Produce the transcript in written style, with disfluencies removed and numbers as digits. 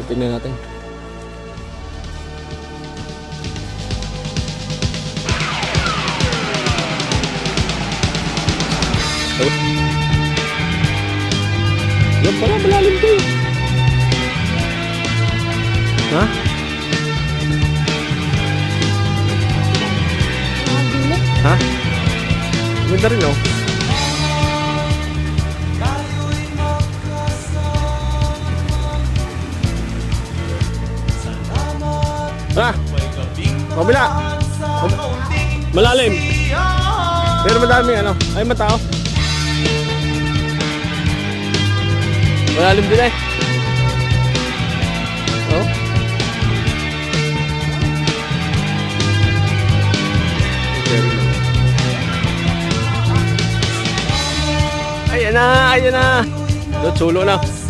Tingnan natin. Yan pala, malalim to eh. Ha? Ha? Ganda rin oh. Ah! Kabila! Malalim! Pero madaming ano, ay matao. Malalim din eh. Oh. Ayan na, ayan na. Sulo na.